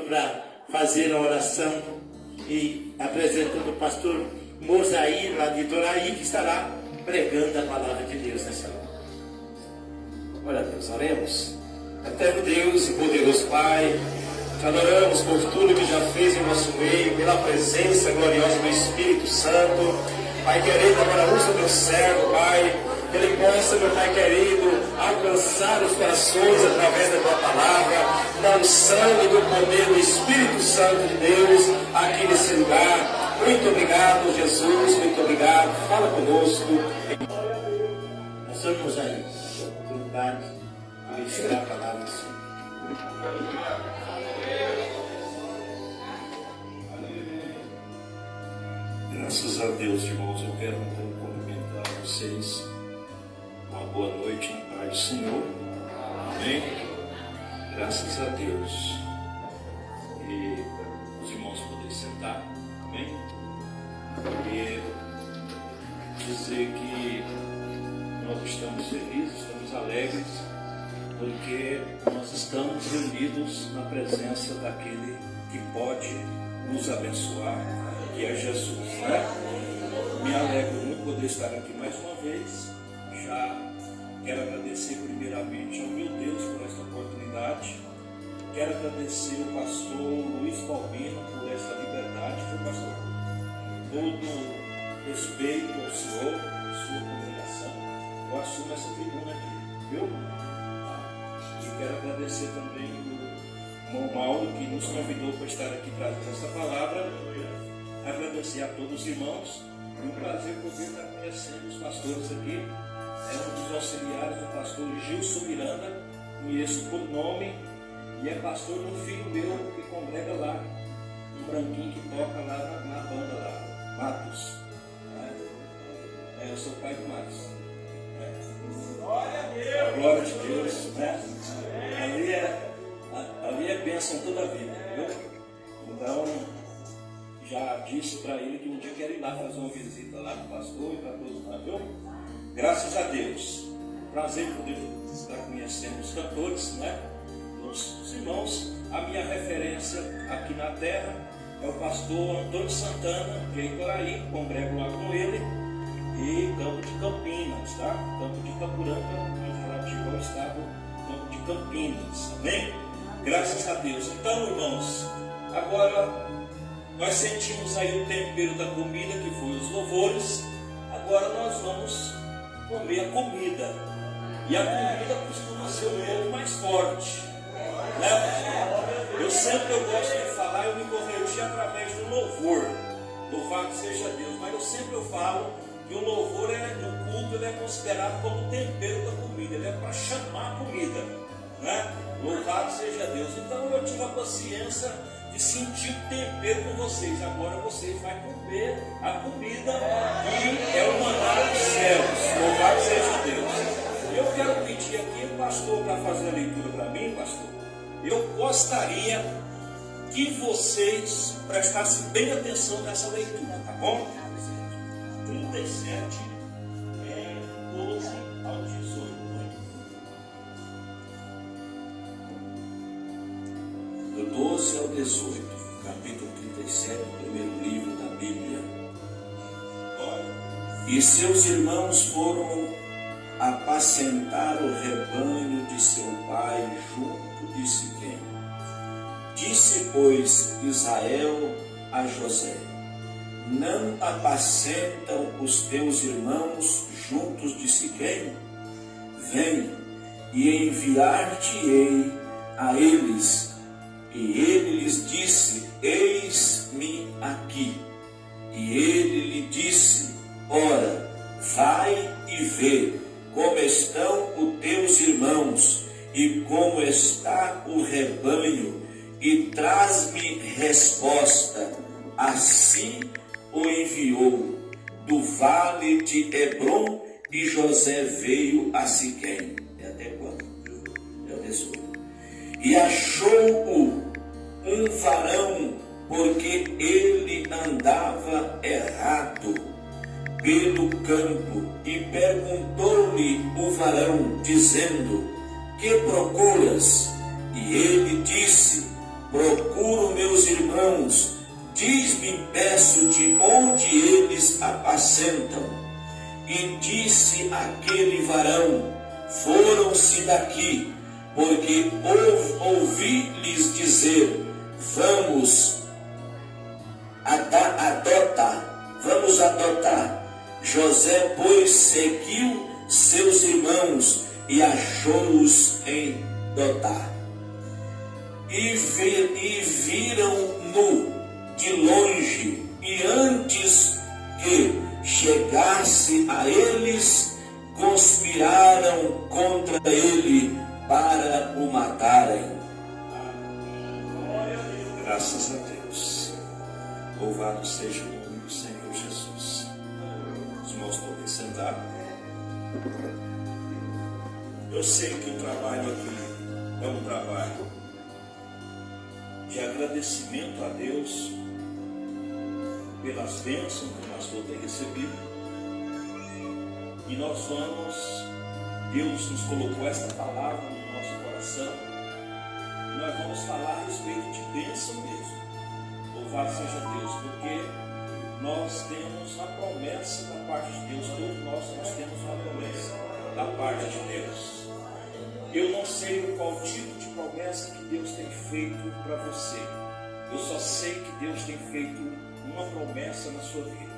para fazer a oração e apresentando o pastor Mosair, lá de Doraí, que estará pregando a palavra de Deus nessa hora. Glória a Deus, oremos. Eterno Deus e poderoso Pai, te adoramos por tudo que já fez em nosso meio, pela presença gloriosa do Espírito Santo. Pai querido, agora usa o teu servo, Pai, que ele possa, meu Pai querido, alcançar os corações através da tua palavra, da unção e do poder do Espírito Santo de Deus aqui nesse lugar. Muito obrigado, Jesus, muito obrigado. Fala conosco. Pastor Mosair, oportunidade de ministrar a palavra do Senhor. Graças a Deus, irmãos, eu quero então cumprimentar vocês. Uma boa noite na paz do Senhor. Amém? Graças a Deus. E os irmãos poderem sentar. Amém? E dizer que nós estamos felizes, estamos alegres, porque nós estamos reunidos na presença daquele que pode nos abençoar, que é Jesus, né? Me alegro muito poder estar aqui mais uma vez. Já quero agradecer primeiramente ao meu Deus por esta oportunidade. Quero agradecer ao pastor Luiz Paulino por esta liberdade, viu, pastor? Todo respeito ao senhor, à sua congregação. Eu assumo essa tribuna aqui, viu? E quero agradecer também o irmão Mauro, que nos convidou para estar aqui trazendo essa palavra. Agradecer a todos os irmãos. É um prazer poder estar conhecendo os pastores aqui. É um dos auxiliares do pastor Gilson Miranda, conheço por nome, e é pastor de um filho meu que congrega lá, um branquinho que toca lá na banda lá, Matos. Eu sou o pai do Matos. Glória a Deus, né? Ali é bênção toda a vida, viu? Então, já disse para ele que um dia quero ir lá fazer uma visita lá para o pastor e para todos lá, viu? Graças a Deus. Prazer poder estar conhecendo os cantores, né? Os irmãos. A minha referência aqui na terra é o pastor Antônio Santana, que é em Doraí, congrego lá com ele, e Campo de Campinas, tá? Campo de Capuranga, mais relativo ao estado Campo de Campinas, amém? Graças a Deus. Então, irmãos, agora nós sentimos aí o tempero da comida, que foi os louvores. Agora nós vamos comer a comida. E a comida costuma ser um pouco mais forte, né? Eu gosto de falar, eu me converti através do louvor. Louvado seja Deus. Mas eu falo que o louvor no culto ele é considerado como tempero da comida. Ele é para chamar a comida, né? Louvado seja Deus. Então eu tive a paciência de sentir o tempero com vocês. Agora vocês vão comer a comida que é o maná dos céus. Louvado seja Deus. Eu quero pedir aqui o pastor para fazer a leitura para mim, pastor. Eu gostaria que vocês prestassem bem atenção nessa leitura, tá bom? 37, 12 ao 18. Do 12 ao 18, capítulo 37, o primeiro livro da Bíblia. E seus irmãos foram apacentar o rebanho de seu pai junto de Siquém. Disse, pois, Israel a José: não apacentam os teus irmãos juntos de Siquém? Vem, e enviar-te-ei a eles. E ele lhes disse: eis-me aqui. E ele lhe disse: ora, vai e vê como estão os teus irmãos e como está o rebanho, e traz-me resposta. Assim o enviou do vale de Hebrom, e José veio a Siquém. É até quando? É o 18. E achou-o um varão, porque ele andava errado pelo campo, e perguntou-lhe o varão, dizendo: que procuras? E ele disse: procuro meus irmãos, diz-me, peço-te, onde eles apacentam. E disse aquele varão, foram-se daqui, porque ouvi-lhes dizer, vamos adotar. José, pois, seguiu seus irmãos e achou-os em Dotá. E viram-no de longe, e antes que chegasse a eles, conspiraram contra ele para o matarem. Graças a Deus. Louvado seja o nome do Senhor Jesus. Os irmãos podem sentar. Eu sei que o trabalho aqui é um trabalho de agradecimento a Deus pelas bênçãos que o pastor tem recebido. E nós vamos, Deus nos colocou esta palavra no nosso coração, e nós vamos falar a respeito de bênção mesmo. Louvado seja Deus, porque nós temos a promessa da parte de Deus, todos nós temos uma promessa da parte de Deus. Eu não sei qual tipo de promessa que Deus tem feito para você. Eu só sei que Deus tem feito uma promessa na sua vida.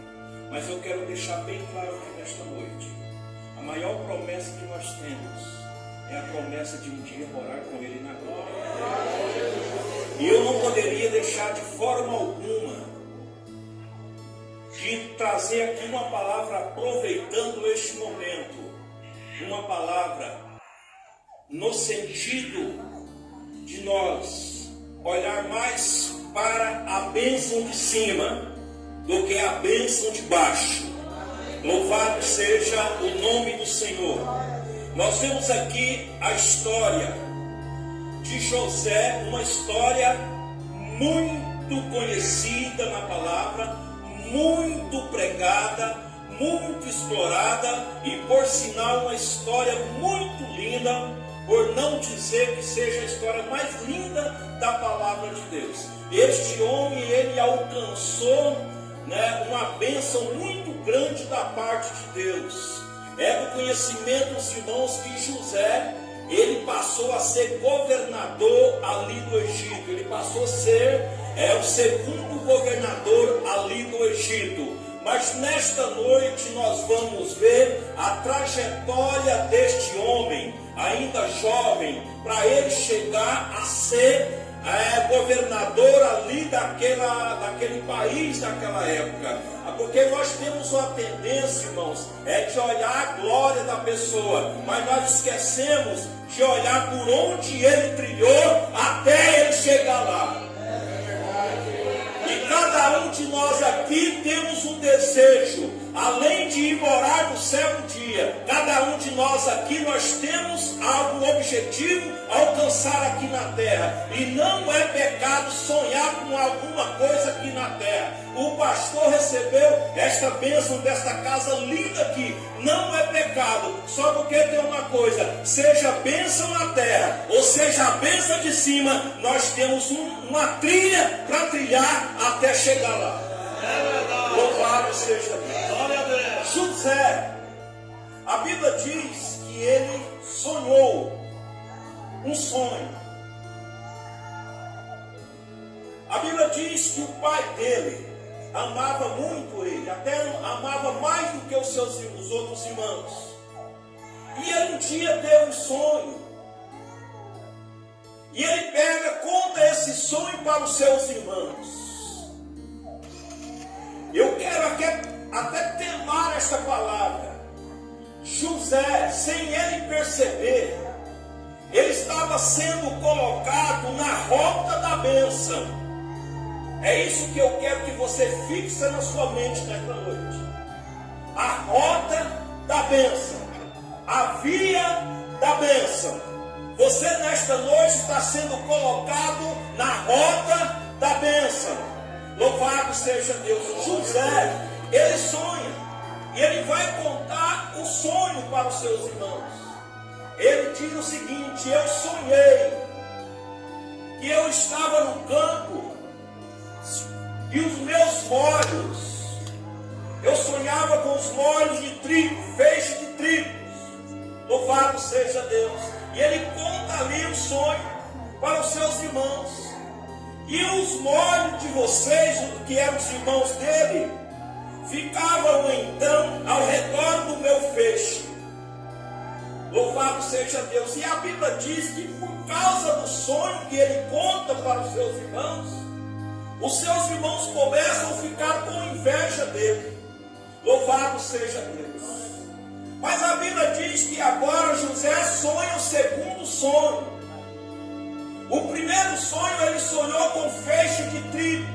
Mas eu quero deixar bem claro aqui nesta noite. A maior promessa que nós temos é a promessa de um dia morar com Ele na glória. E eu não poderia deixar de forma alguma de trazer aqui uma palavra aproveitando este momento. Uma palavra no sentido de nós olhar mais para a bênção de cima do que a bênção de baixo. Louvado seja o nome do Senhor. Nós vemos aqui a história de José, uma história muito conhecida na palavra, muito pregada, muito explorada e, por sinal, uma história muito linda, por não dizer que seja a história mais linda da palavra de Deus. Este homem, ele alcançou, uma bênção muito grande da parte de Deus. É do conhecimento dos irmãos que José, ele passou a ser governador ali do Egito. Ele passou a ser o segundo governador ali do Egito. Mas nesta noite nós vamos ver a trajetória deste homem, ainda jovem, para ele chegar a ser governador ali daquele país, daquela época. Porque nós temos uma tendência, irmãos, de olhar a glória da pessoa, mas nós esquecemos de olhar por onde ele trilhou até ele chegar lá. E cada um de nós aqui temos um desejo, além de ir morar no céu um dia. Cada um de nós aqui, nós temos algum objetivo a alcançar aqui na terra. E não é pecado sonhar com alguma coisa aqui na terra. O pastor recebeu esta bênção desta casa linda aqui. Não é pecado, só porque tem uma coisa: seja bênção na terra, ou seja a bênção de cima, nós temos uma trilha para trilhar até chegar lá. Louvado seja Deus. José, a Bíblia diz que ele sonhou um sonho. A Bíblia diz que o pai dele amava muito ele, até amava mais do que os outros irmãos. E ele um dia teve um sonho. E ele conta esse sonho para os seus irmãos. Eu quero até temar esta palavra. José, sem ele perceber, ele estava sendo colocado na rota da bênção. É isso que eu quero que você fixe na sua mente nesta noite. A rota da bênção, a via da bênção. Você nesta noite está sendo colocado na rota da bênção. Louvado seja Deus. José, ele sonha. E ele vai contar o sonho para os seus irmãos. Ele diz o seguinte: eu sonhei que eu estava no campo e os meus molhos, eu sonhava com os molhos de trigo, feixe de trigo. Louvado seja Deus. E ele conta ali o sonho para os seus irmãos. E os molhos de vocês, que eram os irmãos dele, ficavam então ao redor do meu feixe. Louvado seja Deus. E a Bíblia diz que por causa do sonho que ele conta para os seus irmãos começam a ficar com inveja dele. Louvado seja Deus. Mas a Bíblia diz que agora José sonha o segundo sonho. O primeiro sonho ele sonhou com feixe de trigo.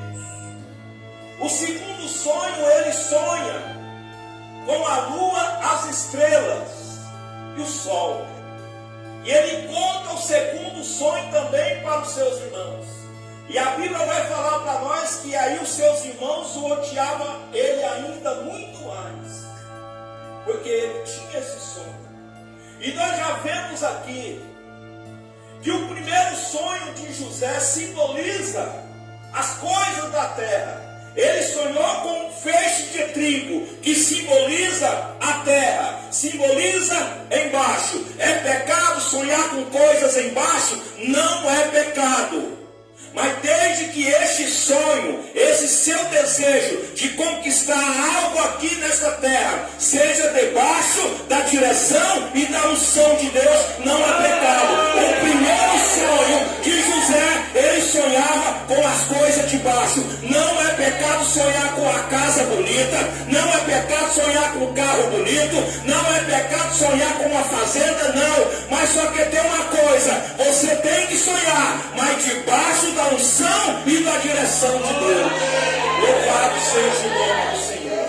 O segundo sonho ele sonha com a lua, as estrelas e o sol. E ele conta o segundo sonho também para os seus irmãos. E a Bíblia vai falar para nós que aí os seus irmãos o odiavam ele ainda muito mais, porque ele tinha esse sonho. E nós já vemos aqui que o primeiro sonho de José simboliza as coisas da terra. Ele sonhou com um feixe de trigo, que simboliza a terra, simboliza embaixo. É pecado sonhar com coisas embaixo? Não é pecado. Mas desde que este sonho, esse seu desejo de conquistar algo aqui nesta terra, seja debaixo da direção e da unção de Deus, não é pecado. O primeiro sonho de José, ele sonhava com as coisas de baixo. Não é pecado sonhar com a casa bonita, não é pecado sonhar com o carro bonito, não é pecado sonhar com uma fazenda, não. Mas só que tem uma coisa, você tem que sonhar, mas debaixo da unção e da direção de Deus. Louvado seja o nome do Senhor.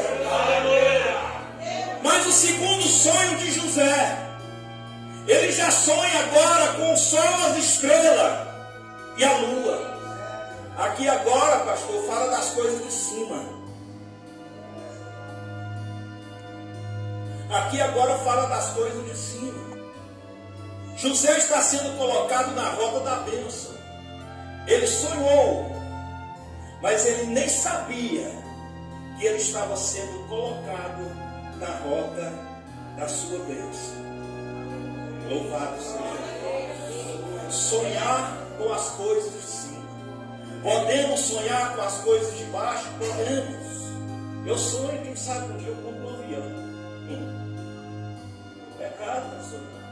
Mas o segundo sonho de José, ele já sonha agora com o sol, as estrelas e a lua. Aqui agora, pastor, fala das coisas de cima. Aqui agora fala das coisas de cima. José está sendo colocado na roda da bênção. Ele sonhou, mas ele nem sabia que ele estava sendo colocado na roda da sua bênção. Louvado seja Deus. Sonhar com as coisas de cima. Podemos sonhar com as coisas de baixo? Podemos. Eu sonho, quem sabe um dia eu compro um avião. Pecado para sonhar.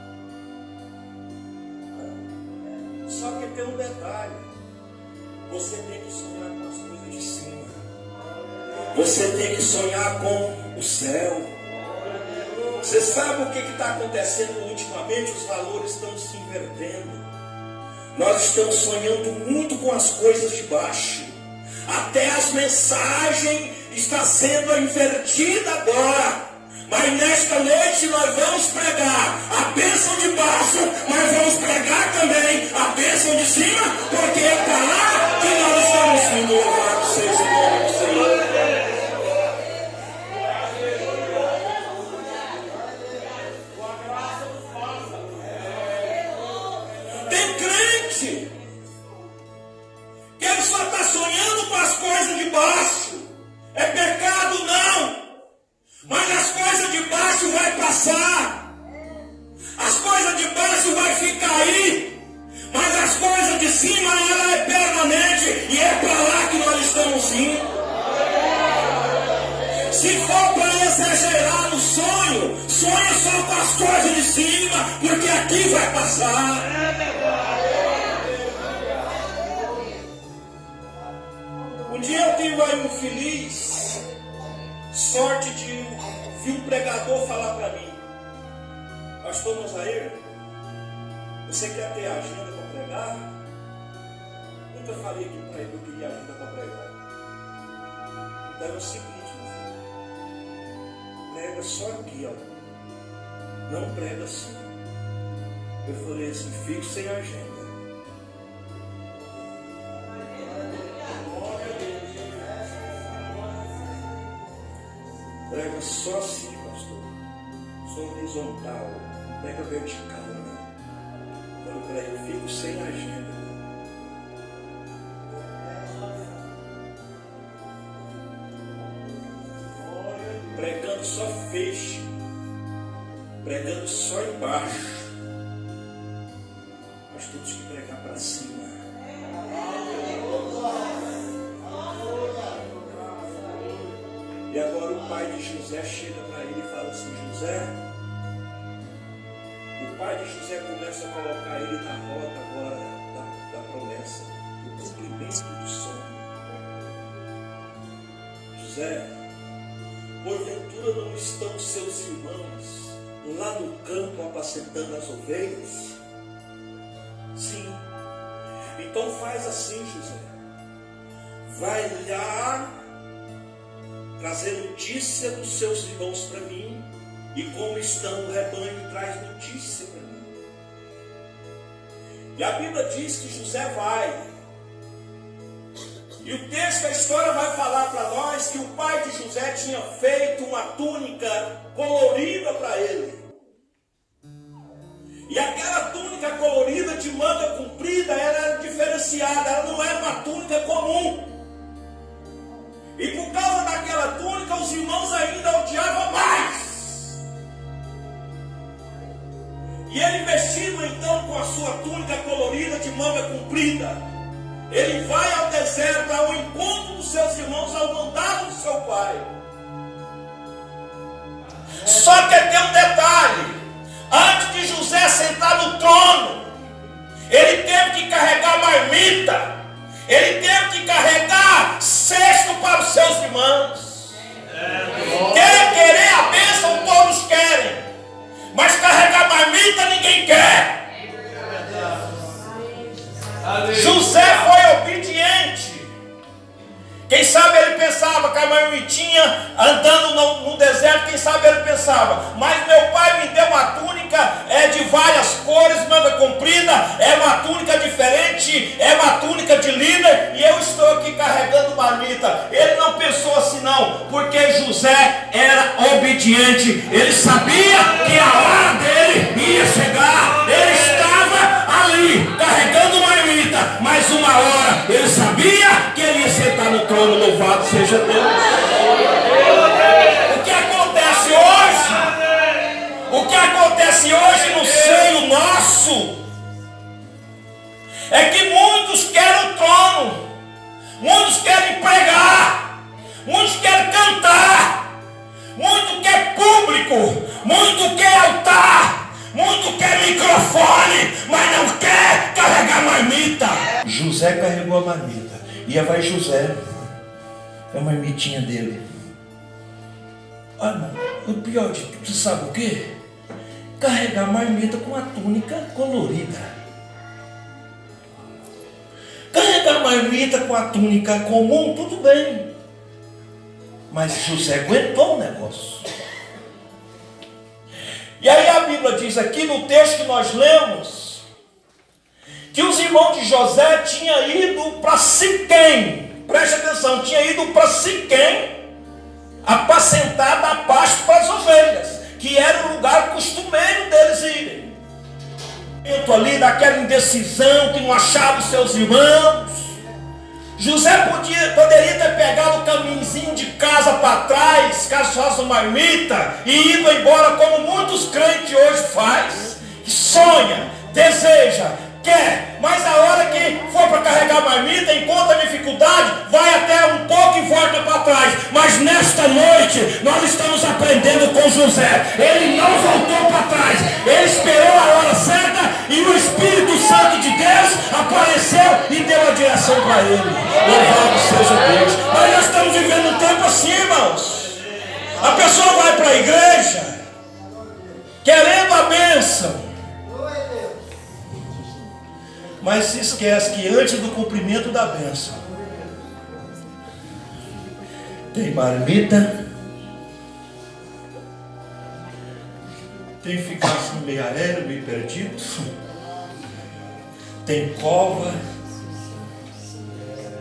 Só que tem um detalhe. Você tem que sonhar com as coisas de cima. Você tem que sonhar com o céu. Você sabe o que está acontecendo ultimamente? Os valores estão se invertendo. Nós estamos sonhando muito com as coisas de baixo. Até as mensagens estão sendo invertidas agora. Mas nesta noite nós vamos pregar a bênção de baixo, mas vamos pregar também a bênção de cima, porque é para lá que nós estamos indo. Louvado seja o nome do Senhor. Tem crente que ele só está sonhando com as coisas de baixo. É pecado? Não. Mas as coisas de baixo vai passar. As coisas de baixo vai ficar aí. Mas as coisas de cima, ela é permanente. E é para lá que nós estamos indo. Se for para exagerar no sonho, sonha só com as coisas de cima, porque aqui vai passar. Um dia eu tive aí um feliz sorte de ouvir um pregador falar para mim: Pastor Mosair, você quer ter agenda para pregar? Nunca falei aqui para ele que eu queria agenda para pregar. Então é o seguinte, meu filho, prega só aqui, ó. Não prega assim. Eu falei assim: fico sem agenda. Prega só assim, pastor. Só horizontal. Prega vertical, não. Quando prega, eu fico sem agenda. pregando só feixe, pregando só embaixo. Nós temos que pregar para cima. E agora o pai de José chega para ele e fala assim: José, o pai de José começa a colocar ele na rota agora da promessa, do cumprimento do sonho. José, porventura não estão seus irmãos lá no campo apacentando as ovelhas? Sim. Então faz assim, José. Vai lá trazer notícia dos seus irmãos para mim, e como estão o rebanho, traz notícia para mim. E a Bíblia diz que José vai. E o texto da história vai falar para nós que o pai de José tinha feito uma túnica colorida para ele. E aquela túnica colorida de manga comprida era diferenciada, ela não era uma túnica comum. E por causa daquela túnica, os irmãos ainda odiavam mais. E ele, vestido então com a sua túnica colorida de manga comprida, ele vai ao deserto ao encontro dos seus irmãos, ao mandado do seu pai. Só que tem um detalhe: antes de José sentar no trono, ele teve que carregar marmita, ele teve que carregar cesto para os seus irmãos. Querer a bênção todos querem, mas carregar marmita ninguém quer. José foi obediente. Quem sabe ele pensava que a marmitinha andando no deserto, quem sabe ele pensava: mas meu pai me deu uma túnica de várias cores, manga comprida, é uma túnica diferente, é uma túnica de líder, e eu estou aqui carregando marmita. Ele não pensou assim não, porque José era obediente. Ele sabia que a hora dele ia chegar. Ele estava ali carregando marmita, mas uma hora ele sabia que ele ia sentar no trono. Louvado seja Deus. O que acontece hoje? O que acontece hoje no seio nosso é que muitos querem o trono, muitos querem pregar, muitos querem cantar, muito quer público, muito quer altar, muito quer microfone, mas não quer carregar marmita. José carregou a marmita. Ia vai José, é a marmitinha dele. Olha, o pior de tudo, sabe o quê? Carregar marmita com a túnica colorida. Carregar marmita com a túnica comum, tudo bem. Mas José aguentou o negócio. E aí a Bíblia diz aqui no texto que nós lemos, que os irmãos de José tinham ido para Siquém. Preste atenção, tinha ido para Siquém apacentar, dar pasto para as ovelhas, que era o lugar costumeiro deles irem. Ali daquela indecisão, que não achava os seus irmãos, José poderia ter pegado o caminhozinho de casa para trás, caso faça uma marmita, e ido embora, como muitos crentes hoje faz, que sonha, deseja, quer, mas a hora que for para carregar a marmita, encontra dificuldade, vai até um pouco e volta para trás. Mas nesta noite nós estamos aprendendo com José. Ele não voltou para trás, ele esperou a hora certa e o Espírito Santo de Deus apareceu e deu a direção para ele. Louvado seja Deus. Mas nós estamos vivendo um tempo assim, irmãos. A pessoa vai para a igreja querendo a bênção, mas se esquece que antes do cumprimento da bênção tem marmita, tem que ficar assim meio aéreo, meio perdido, tem cova.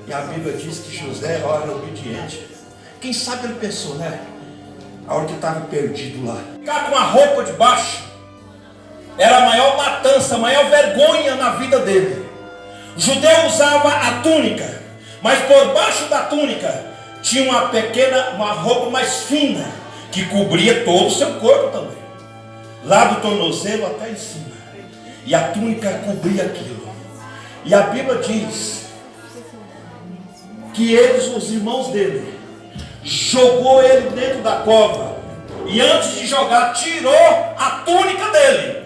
E a Bíblia diz que José era obediente. Quem sabe ele pensou, né? A hora que estava perdido lá, ficar com a roupa de baixo era a maior matança, a maior vergonha na vida dele. O judeu usava a túnica, mas por baixo da túnica tinha uma roupa mais fina, que cobria todo o seu corpo também, lá do tornozelo até em cima, e a túnica cobria aquilo. E a Bíblia diz que eles, os irmãos dele, jogou ele dentro da cova, e antes de jogar, tirou a túnica dele,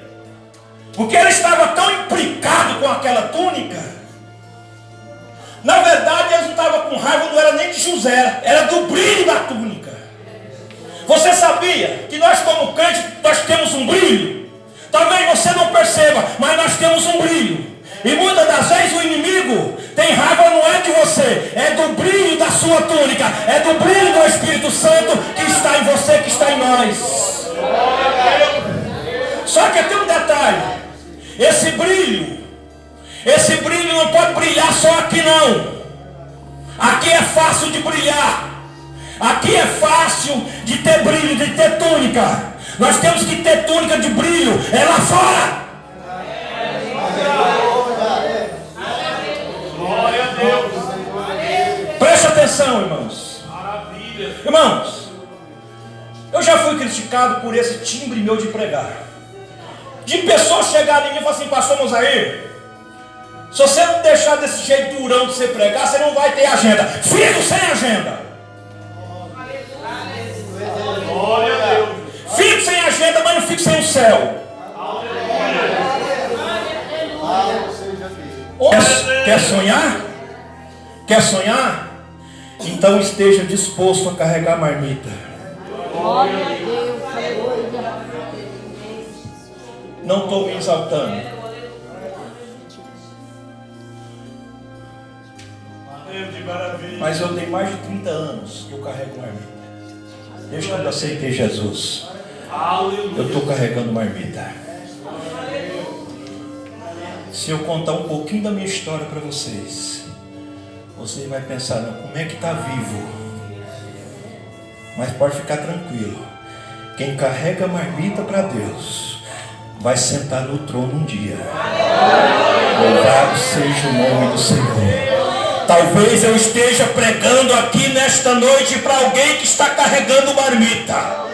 porque ele estava tão implicado com aquela túnica. Na verdade, eles não estavam com raiva, não era nem de José, era do brilho da túnica. Você sabia que nós, como crentes, nós temos um brilho? Talvez você não perceba, mas nós temos um brilho. E muitas das vezes o inimigo tem raiva, não é de você, é do brilho da sua túnica, é do brilho do Espírito Santo que está em você, que está em nós. Só que tem um detalhe: esse brilho não pode brilhar só aqui não. Aqui é fácil de brilhar, aqui é fácil de ter brilho, de ter túnica. Nós temos que ter túnica de brilho, é lá fora. Glória a Deus. Preste atenção, irmãos. Maravilha. Irmãos, eu já fui criticado por esse timbre meu de pregar, de pessoas chegarem em mim e falar assim: pastor Mosair, se você não deixar desse jeito durão de você pregar, você não vai ter agenda. Fico sem agenda. Glória a Deus. Fico sem agenda, mas não fico sem o céu. Quer sonhar? Quer sonhar? Então esteja disposto a carregar a marmita. Glória a Deus. Não estou me exaltando. Mas eu tenho mais de 30 anos que eu carrego marmita. Desde quando eu aceitei Jesus, eu estou carregando marmita. Se eu contar um pouquinho da minha história para vocês, você vai pensar: não, como é que está vivo? Mas pode ficar tranquilo, quem carrega marmita para Deus vai sentar no trono um dia. Louvado seja o nome do Senhor. Talvez eu esteja pregando aqui nesta noite para alguém que está carregando marmita.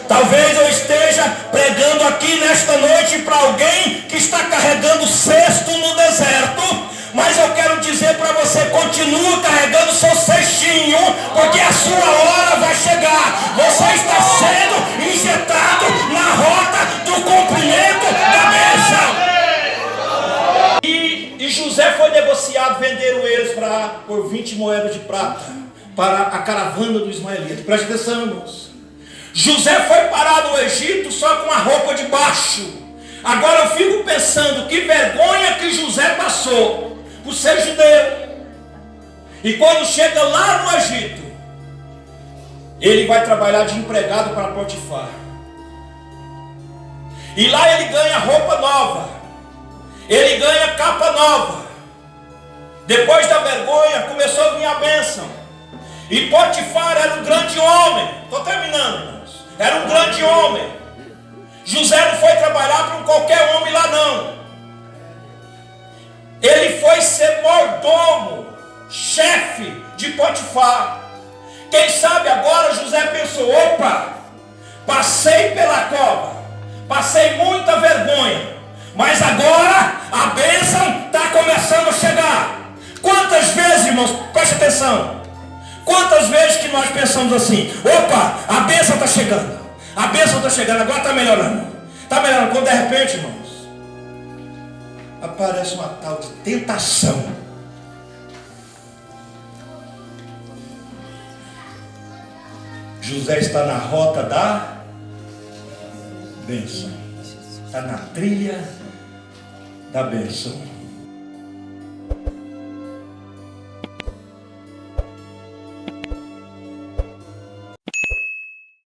Talvez eu esteja pregando aqui nesta noite para alguém que está carregando cesto no deserto. Mas eu quero dizer para você: continua carregando seu cestinho, porque a sua hora vai chegar. Você está sendo injetado na rota do cumprimento da bênção. E José foi negociado, venderam eles por 20 moedas de prata para a caravana do ismaelita. Preste atenção, irmãos. José foi parar no Egito só com a roupa de baixo. Agora eu fico pensando que vergonha que José passou por ser judeu. E quando chega lá no Egito, ele vai trabalhar de empregado para Potifar. E lá ele ganha roupa nova, ele ganha capa nova. Depois da vergonha começou a vir a bênção. E Potifar era um grande homem. Estou terminando, irmãos. Era um grande homem. José não foi trabalhar para um qualquer homem lá não. Ele foi ser mordomo, chefe de Potifar. Quem sabe agora José pensou: opa, passei pela cova, passei muita vergonha, mas agora a bênção está começando a chegar. Quantas vezes, irmãos, preste atenção, quantas vezes que nós pensamos assim: opa, a bênção está chegando, a bênção está chegando, agora está melhorando. Está melhorando, quando de repente, irmãos, aparece uma tal de tentação. José está na rota da bênção, está na trilha da bênção.